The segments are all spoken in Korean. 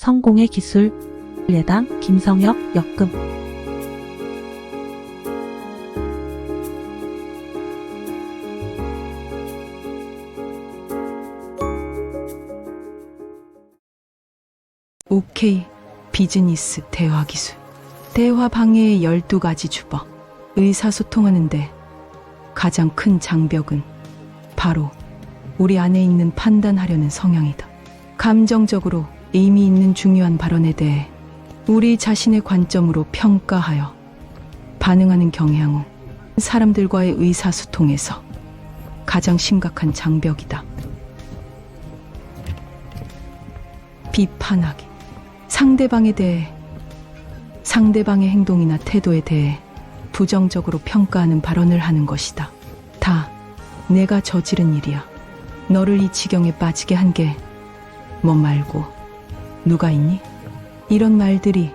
성공의 기술 예당 김성혁 역금 OK 비즈니스 대화기술 대화 방해의 12가지 주법 의사소통하는데 가장 큰 장벽은 바로 우리 안에 있는 판단하려는 성향이다. 감정적으로 의미 있는 중요한 발언에 대해 우리 자신의 관점으로 평가하여 반응하는 경향은 사람들과의 의사소통에서 가장 심각한 장벽이다. 비판하기 상대방에 대해 상대방의 행동이나 태도에 대해 부정적으로 평가하는 발언을 하는 것이다. 다 내가 저지른 일이야. 너를 이 지경에 빠지게 한 게 뭐 말고 누가 있니? 이런 말들이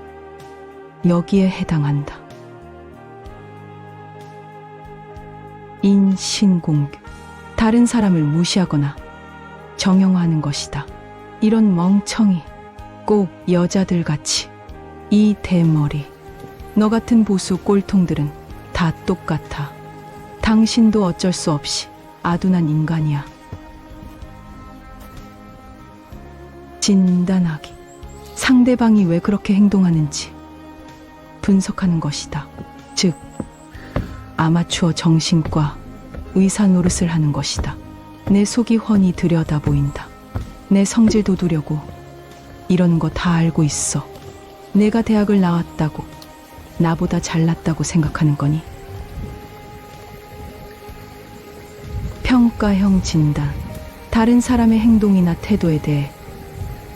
여기에 해당한다. 인신공격 다른 사람을 무시하거나 정형화하는 것이다. 이런 멍청이 꼭 여자들 같이 이 대머리 너 같은 보수 꼴통들은 다 똑같아. 당신도 어쩔 수 없이 아둔한 인간이야. 진단하기 상대방이 왜 그렇게 행동하는지 분석하는 것이다. 즉 아마추어 정신과 의사 노릇을 하는 것이다. 내 속이 훤히 들여다 보인다. 내 성질 돋우려고 이런 거 다 알고 있어. 내가 대학을 나왔다고 나보다 잘났다고 생각하는 거니? 평가형 진단 다른 사람의 행동이나 태도에 대해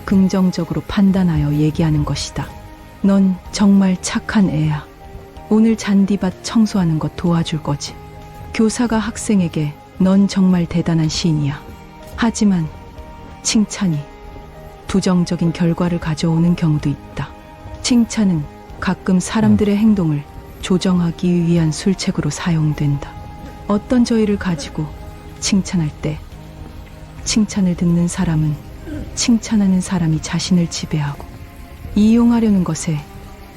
긍정적으로 판단하여 얘기하는 것이다. 넌 정말 착한 애야. 오늘 잔디밭 청소하는 거 도와줄 거지. 교사가 학생에게 넌 정말 대단한 시인이야. 하지만 칭찬이 부정적인 결과를 가져오는 경우도 있다. 칭찬은 가끔 사람들의 행동을 조정하기 위한 술책으로 사용된다. 어떤 저희를 가지고 칭찬할 때 칭찬을 듣는 사람은 칭찬하는 사람이 자신을 지배하고 이용하려는 것에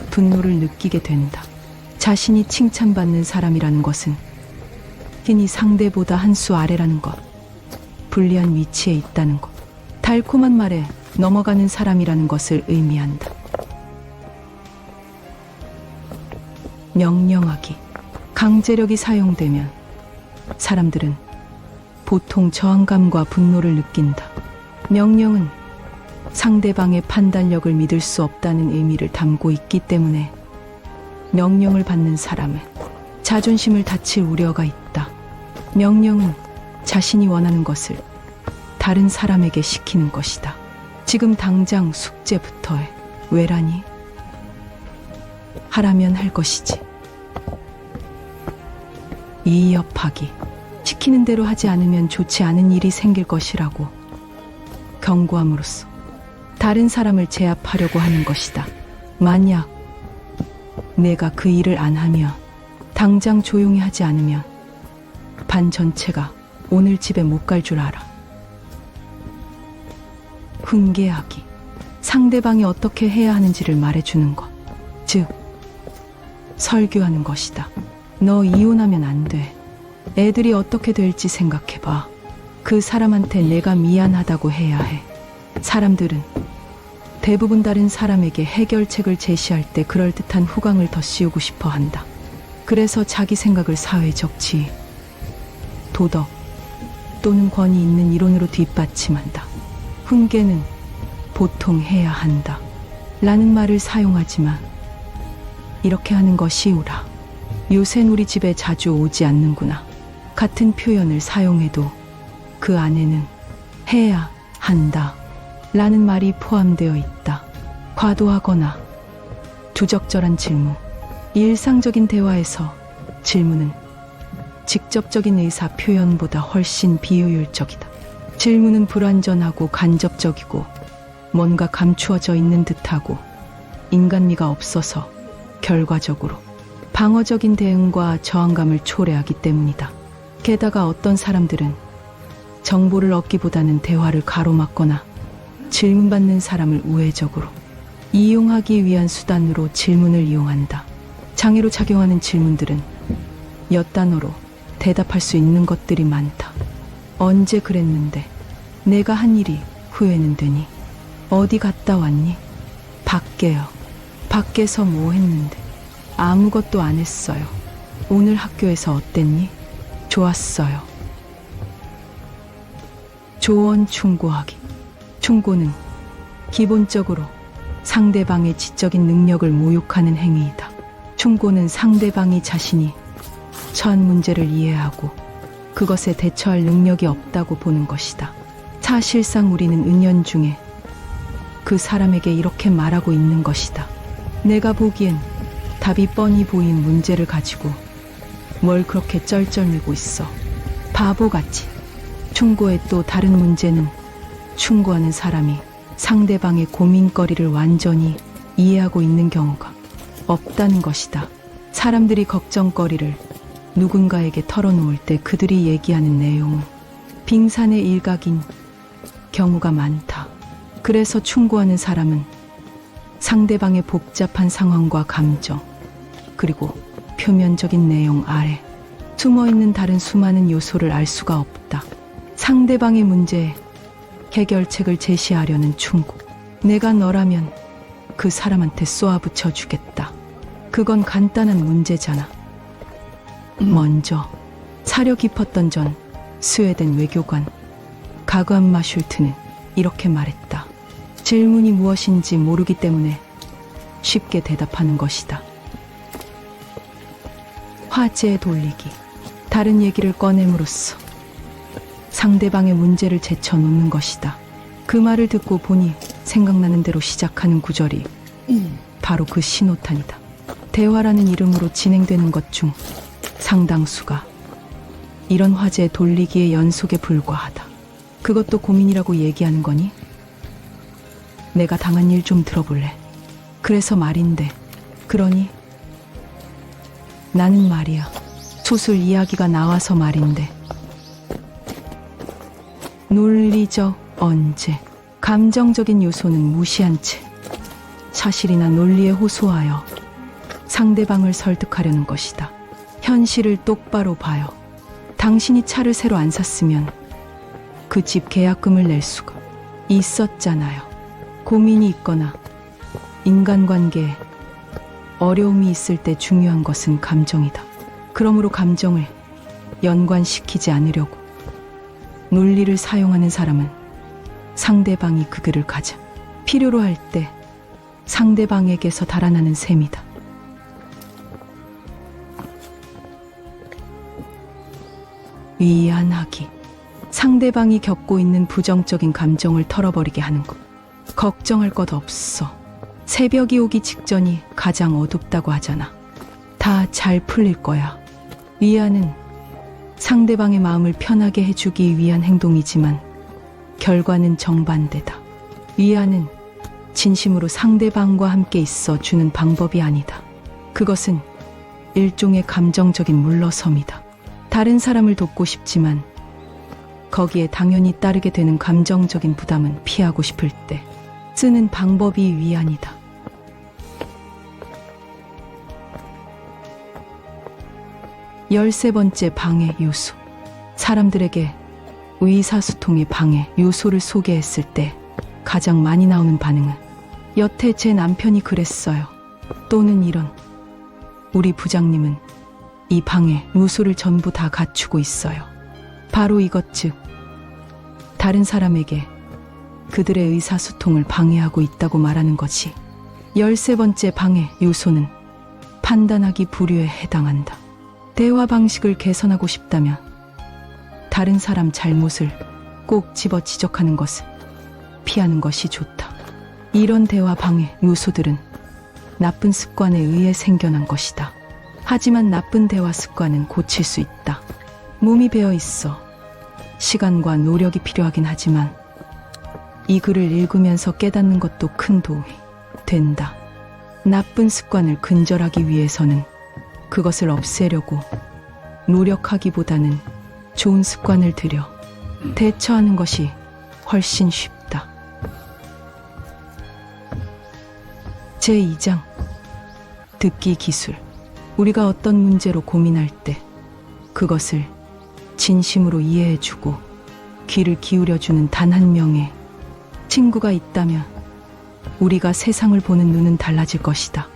분노를 느끼게 된다. 자신이 칭찬받는 사람이라는 것은 흔히 상대보다 한 수 아래라는 것, 불리한 위치에 있다는 것, 달콤한 말에 넘어가는 사람이라는 것을 의미한다. 명령하기 강제력이 사용되면 사람들은 보통 저항감과 분노를 느낀다. 명령은 상대방의 판단력을 믿을 수 없다는 의미를 담고 있기 때문에 명령을 받는 사람은 자존심을 다칠 우려가 있다. 명령은 자신이 원하는 것을 다른 사람에게 시키는 것이다. 지금 당장 숙제부터 해. 왜라니? 하라면 할 것이지. 이협하기 시키는 대로 하지 않으면 좋지 않은 일이 생길 것이라고 경고함으로써 다른 사람을 제압하려고 하는 것이다. 만약 내가 그 일을 안 하면, 당장 조용히 하지 않으면 반 전체가 오늘 집에 못 갈 줄 알아. 훈계하기 상대방이 어떻게 해야 하는지를 말해주는 것, 즉 설교하는 것이다. 너 이혼하면 안 돼. 애들이 어떻게 될지 생각해봐. 그 사람한테 내가 미안하다고 해야 해. 사람들은 대부분 다른 사람에게 해결책을 제시할 때 그럴듯한 후광을 더 씌우고 싶어 한다. 그래서 자기 생각을 사회적 지위, 도덕 또는 권위 있는 이론으로 뒷받침한다. 훈계는 보통 해야 한다 라는 말을 사용하지만 이렇게 하는 것이 옳아. 요샌 우리 집에 자주 오지 않는구나 같은 표현을 사용해도 그 안에는 해야 한다 라는 말이 포함되어 있다. 과도하거나 부적절한 질문 일상적인 대화에서 질문은 직접적인 의사 표현보다 훨씬 비효율적이다. 질문은 불완전하고 간접적이고 뭔가 감추어져 있는 듯하고 인간미가 없어서 결과적으로 방어적인 대응과 저항감을 초래하기 때문이다. 게다가 어떤 사람들은 정보를 얻기보다는 대화를 가로막거나 질문받는 사람을 우회적으로 이용하기 위한 수단으로 질문을 이용한다. 장애로 작용하는 질문들은 몇 단어로 대답할 수 있는 것들이 많다. 언제 그랬는데? 내가 한 일이 후회는 되니? 어디 갔다 왔니? 밖에요. 밖에서 뭐 했는데? 아무것도 안 했어요. 오늘 학교에서 어땠니? 좋았어요. 조언 충고하기. 충고는 기본적으로 상대방의 지적인 능력을 모욕하는 행위이다. 충고는 상대방이 자신이 처한 문제를 이해하고 그것에 대처할 능력이 없다고 보는 것이다. 사실상 우리는 은연중에 그 사람에게 이렇게 말하고 있는 것이다. 내가 보기엔 답이 뻔히 보인 문제를 가지고 뭘 그렇게 쩔쩔매고 있어. 바보같이. 충고의 또 다른 문제는 충고하는 사람이 상대방의 고민거리를 완전히 이해하고 있는 경우가 없다는 것이다. 사람들이 걱정거리를 누군가에게 털어놓을 때 그들이 얘기하는 내용은 빙산의 일각인 경우가 많다. 그래서 충고하는 사람은 상대방의 복잡한 상황과 감정, 그리고 표면적인 내용 아래 숨어있는 다른 수많은 요소를 알 수가 없다. 상대방의 문제에 해결책을 제시하려는 충고. 내가 너라면 그 사람한테 쏘아붙여 주겠다. 그건 간단한 문제잖아. 먼저 사려 깊었던 전 스웨덴 외교관 가그암마 슐트는 이렇게 말했다. 질문이 무엇인지 모르기 때문에 쉽게 대답하는 것이다. 화제 돌리기. 다른 얘기를 꺼냄으로써 상대방의 문제를 제쳐놓는 것이다. 그 말을 듣고 보니 생각나는 대로 시작하는 구절이 바로 그 신호탄이다. 대화라는 이름으로 진행되는 것 중 상당수가 이런 화제 돌리기의 연속에 불과하다. 그것도 고민이라고 얘기하는 거니? 내가 당한 일 좀 들어볼래? 그래서 말인데, 그러니? 나는 말이야. 수술 이야기가 나와서 말인데. 논리적 언제, 감정적인 요소는 무시한 채 사실이나 논리에 호소하여 상대방을 설득하려는 것이다. 현실을 똑바로 봐요. 당신이 차를 새로 안 샀으면 그 집 계약금을 낼 수가 있었잖아요. 고민이 있거나 인간관계에 어려움이 있을 때 중요한 것은 감정이다. 그러므로 감정을 연관시키지 않으려고 논리를 사용하는 사람은 상대방이 그들을 가장 필요로 할 때 상대방에게서 달아나는 셈이다. 위안하기. 상대방이 겪고 있는 부정적인 감정을 털어버리게 하는 것. 걱정할 것 없어. 새벽이 오기 직전이 가장 어둡다고 하잖아. 다 잘 풀릴 거야. 위안은 상대방의 마음을 편하게 해주기 위한 행동이지만 결과는 정반대다. 위안은 진심으로 상대방과 함께 있어 주는 방법이 아니다. 그것은 일종의 감정적인 물러섬이다. 다른 사람을 돕고 싶지만 거기에 당연히 따르게 되는 감정적인 부담은 피하고 싶을 때 쓰는 방법이 위안이다. 열세 번째 방해 요소. 사람들에게 의사소통의 방해 요소를 소개했을 때 가장 많이 나오는 반응은 여태 제 남편이 그랬어요. 또는 이런. 우리 부장님은 이 방해 요소를 전부 다 갖추고 있어요. 바로 이것 즉 다른 사람에게 그들의 의사소통을 방해하고 있다고 말하는 것이 열세 번째 방해 요소는 판단하기 부류에 해당한다. 대화 방식을 개선하고 싶다면 다른 사람 잘못을 꼭 집어 지적하는 것은 피하는 것이 좋다. 이런 대화 방해 요소들은 나쁜 습관에 의해 생겨난 것이다. 하지만 나쁜 대화 습관은 고칠 수 있다. 몸이 배어 있어 시간과 노력이 필요하긴 하지만 이 글을 읽으면서 깨닫는 것도 큰 도움이 된다. 나쁜 습관을 근절하기 위해서는 그것을 없애려고 노력하기보다는 좋은 습관을 들여 대처하는 것이 훨씬 쉽다. 제2장 듣기 기술. 우리가 어떤 문제로 고민할 때 그것을 진심으로 이해해주고 귀를 기울여주는 단 한 명의 친구가 있다면 우리가 세상을 보는 눈은 달라질 것이다.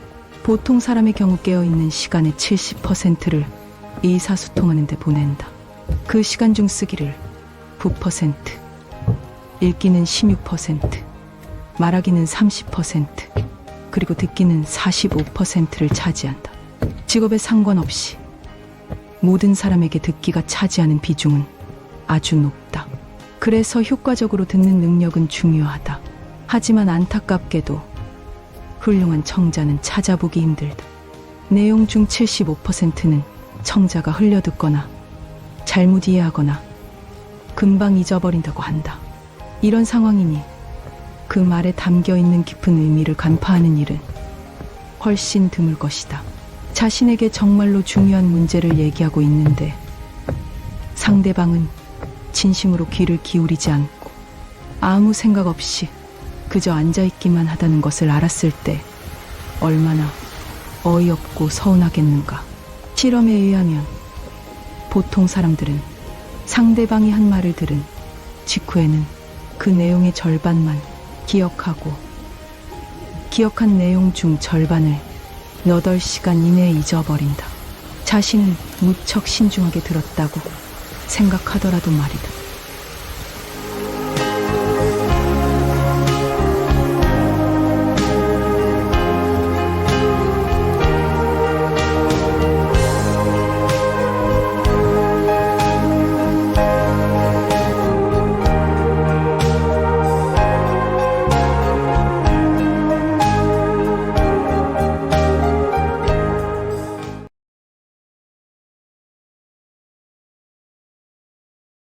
보통 사람의 경우 깨어있는 시간의 70%를 의사소통하는 데 보낸다. 그 시간 중 쓰기를 9%, 읽기는 16%, 말하기는 30%, 그리고 듣기는 45%를 차지한다. 직업에 상관없이 모든 사람에게 듣기가 차지하는 비중은 아주 높다. 그래서 효과적으로 듣는 능력은 중요하다. 하지만 안타깝게도 훌륭한 청자는 찾아보기 힘들다. 내용 중 75%는 청자가 흘려듣거나 잘못 이해하거나 금방 잊어버린다고 한다. 이런 상황이니 그 말에 담겨있는 깊은 의미를 간파하는 일은 훨씬 드물 것이다. 자신에게 정말로 중요한 문제를 얘기하고 있는데 상대방은 진심으로 귀를 기울이지 않고 아무 생각 없이 그저 앉아있기만 하다는 것을 알았을 때 얼마나 어이없고 서운하겠는가. 실험에 의하면 보통 사람들은 상대방이 한 말을 들은 직후에는 그 내용의 절반만 기억하고 기억한 내용 중 절반을 8시간 이내에 잊어버린다. 자신은 무척 신중하게 들었다고 생각하더라도 말이다.